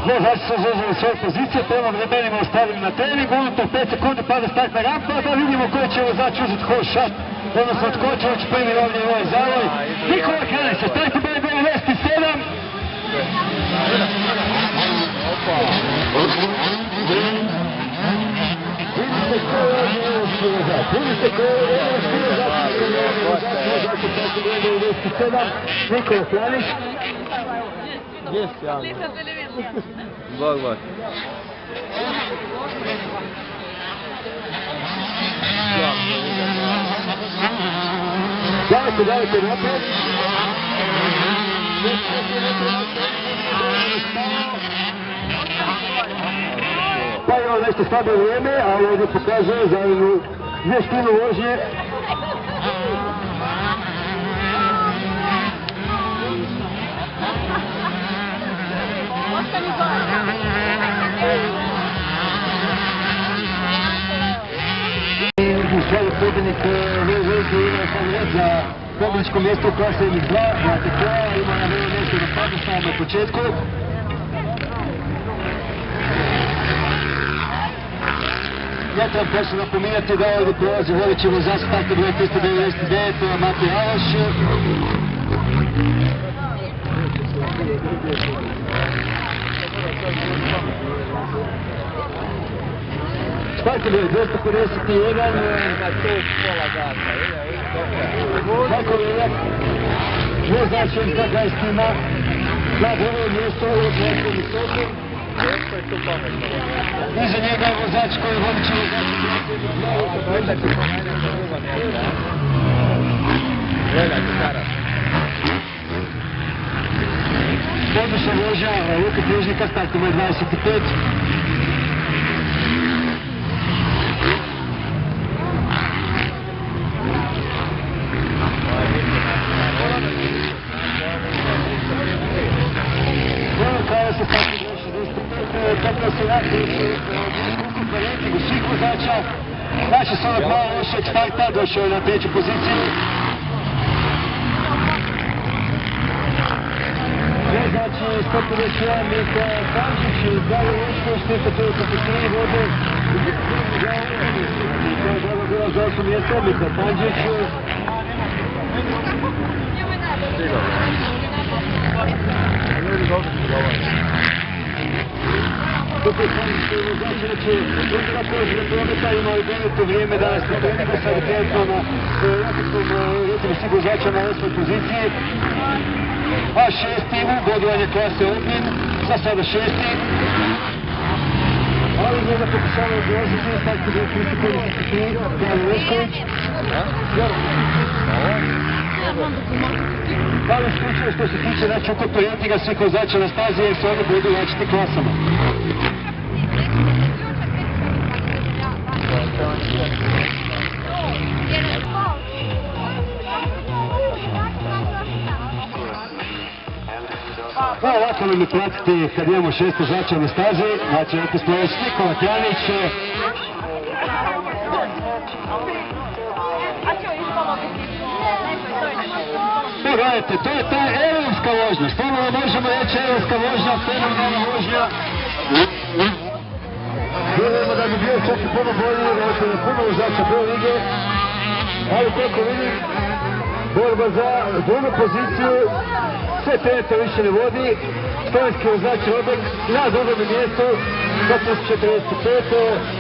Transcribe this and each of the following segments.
Vozači su zauzeli svoje pozicije, prema vremenima ostavili na treningu, unutar 5 sekundi pada startna rampa, da vidimo koji će vozač uzeti hol shot, odnosno od ko će ući prvi ovdje u ovaj zavoj. Nikola Kranić, startni broj 97. Nikola Kranić. Yes, ja. Bak bak. Davajte naprijed. Pa je ovo nešto slabije vrijeme, ali ovdje pokazuje zajedno vještinu vožnje. U svoju pobjednik Veliki ima sam red za pobjedničko mjesto u klasi MX2, znate koja, ima na vrlo mjesto da padne s nama u početku. Ja trebam prosto napominjati da ovdje prolazi vodeći vozač startni broj 399, to je Matej Aloš. Startni broj 251, Na to pola gasa, Marko Viljak, vozač MK20 tima, na drugo mjesto u odnosnom visoku. Iza njega je vozač koji je vodeći vozač. Odlična vožnja Luka Križnika, startni broj 25. Kako se radi ukupno rejtingu svih vozača, naši su onak malo loše od starta, došao je na treću poziciju. Vozači 151 Mika Pančić, Davor Lušković, 333 vode. To je dobro bilo za 8 mjesta, Mika Pančić. Kako je Pančić vozač reći, upravo koji prometa imali benito vrijeme danas na treningu, sad je trenutno na raketskom recimo svih vozača na 8. poziciji. A šesti u bodovanje klase Opnin, za sada šesti. Ali gleda pokušava odlaziti, startni broj 333, Davor Lušković. Ali slučaju što se tiče znači ukupno rejtinga svih vozača na stazi jer se oni budu različiti klasama. Pa ovako nam je pratiti kad imamo 6 vozača na stazi, znači rekli smo već Nikola Kranić. Pogledajte, to je ta europska vožnja, stvarno možemo reći europska vožnja, fenomenalna vožnja. Vjerujemo da bi bio čak i puno bolji, ovdje je puno vozača bio lige, ali koliko vidim, borba za drugu poziciju, sve trenutno više ne vodi, slovenski vozač Robek na drugom mjestu, 2045.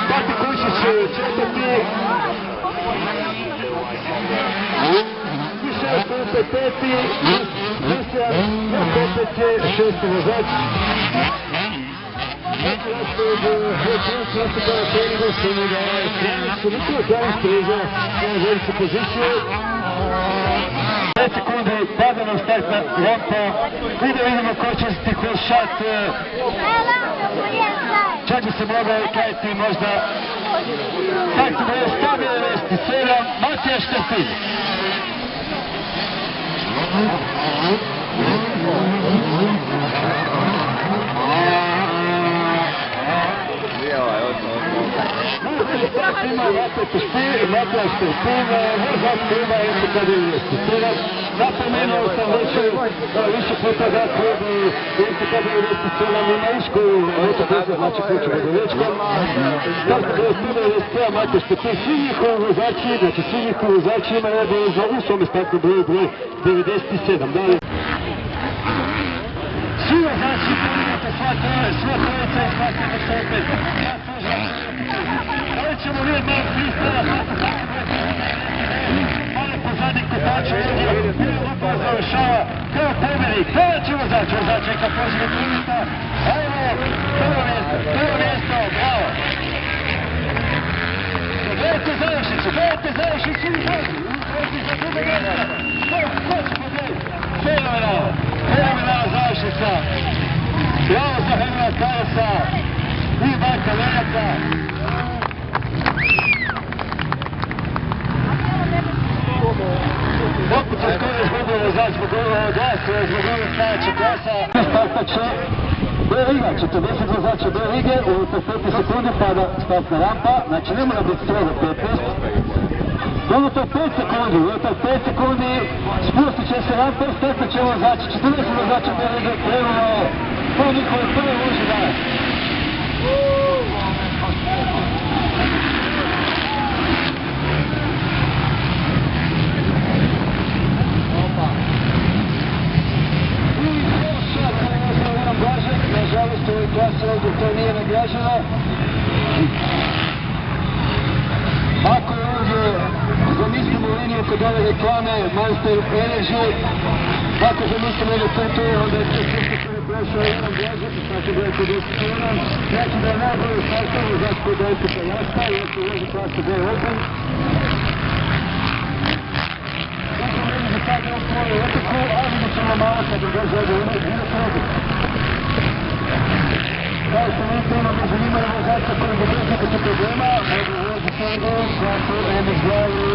Pati Kušić četvrti, Mišel Stupe peti, Mišel opet je šesti vozač. Sekunde pada nam startna rampa i da vidimo ko će uzeti hol shot. Čak bi se mogao kajati možda startni broj 197 Matija Štetin. svima, Matija Štetin, vozač kluba NTK 97. Napomenuo sam već više puta da klub NTK 97 ima usku motokrosnu, znači kuću vodovečkom. Starta 91 Matija Štetin, svi njihovi vozači imaju obavezu u svome startnom broju broj 97. Dalje. Svi vozači podignite sva trojica iz klasne štope. Da li ćemo vidjeti malo pristava, malo po zadnjih kotača ovdje, grupa završava kao pobjednik. Treći vozač neka pozive primita. Ajmo, prvo mjesto, bravo. Gledajte završicu i vozi za drugo mjesta. Ko će pobjediti? Fenomenalna završnica. Bravo za Hrvina Karasa i Marka Lenjaka. Opet se skoro izgubio vozač zbog ovih stajaća klasa. Startat će B liga, 40 vozača B lige, unutar 15 sekundi pada startna rampa, znači ne mora biti strogo 15. Unutar 5 sekundi spustit će se rampa i startat će vozači. 40 vozača B lige krenulo po njihove prve vožnje danas. Nažalost, u ovoj klasi ovdje to nije nagrađeno. Ako je ovdje zamislimo liniju kod ove reklame Monster Energy, ako zamislimo jednu putu, onda je to sve što je prošao jedan Blažek, znači da je 51, znači da je najbolji startovo zašto da je kupa jasna, jer se uloži klasa B Open. Zato meni za sad ne ostvojio otoku, a vidjet ćemo malo kad je dođe ovdje ime i bilo probu. Kao što vidite, imamo zanimljivo vozača koji je bez nekakve problema, mogu vozi Sandor, Klasu, MX2 i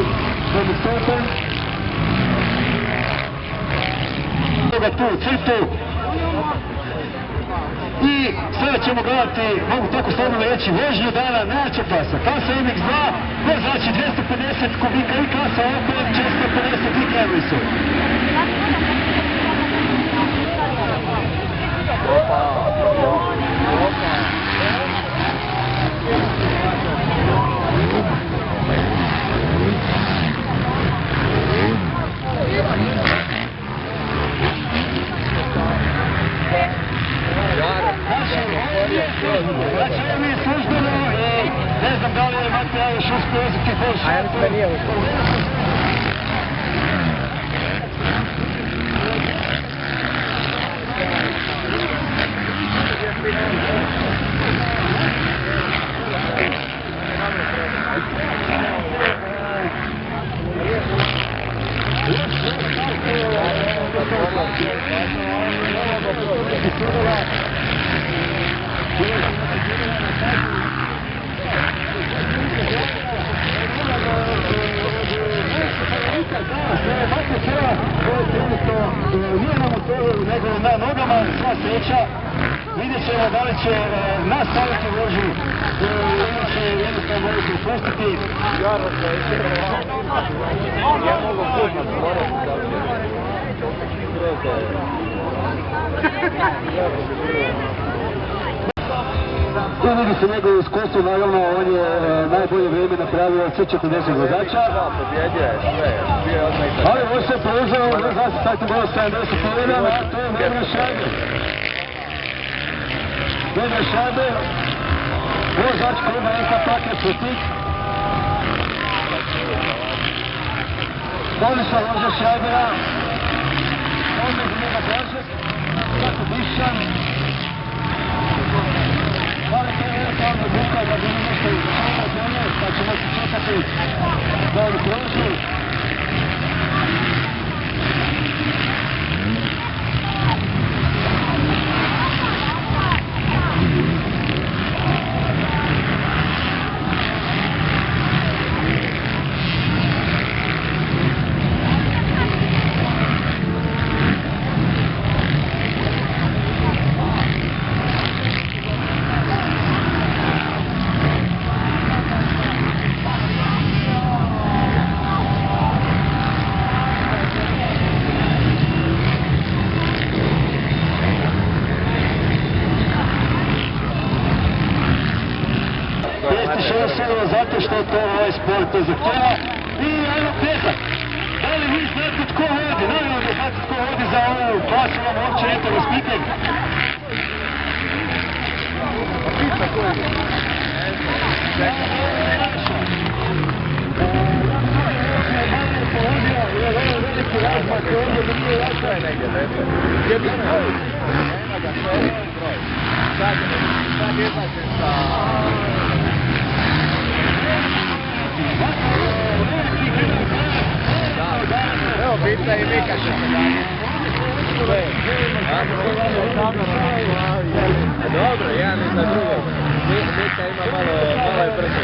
MX Open. Toga tu crtu. I sada ćemo gledati, mogu tako slobodno reći, vožnju dana najjača klasa. Klasa MX2, vozači 250 kubika i klasa Open 450 i Kevlisu. Znači, ovo mi je službeno i ne znam da li je Matija još uspio uzeti boš. A ja mislim da nije uspio. Nije na motoru, nego na nogama, sva sreća. Vidjet ćemo da li će nastaviti vožnju ili će jednostavno morati upustiti. Tu vidi se njegovo iskustvo, naravno on je najbolje vrijeme napravio od 40 vozača. Ali ovo se preuzeo, vozač startni broj 71, a to je Vedran Šajbe. Vedran Šajbe, vozač kluba NK Paket Protik. Odlična vožnja Šajbera. Onda za njega Blažek, tako Bišćan. Ali to je jednostavno buka da bi mi nešto izvršeno zemlje, pa ćemo se čekati da oni prođu. što to ovaj sport zahtjeva. I ajmo pljesak. Da li vi znate tko vodi? Naravno da znate tko vodi za ovu klasu, vam uopće ne treba pitanje. Pizza koji je? Evo pizza i Mika će se dati. Dobro, jedan iza drugog. Mika ima malo je brzo.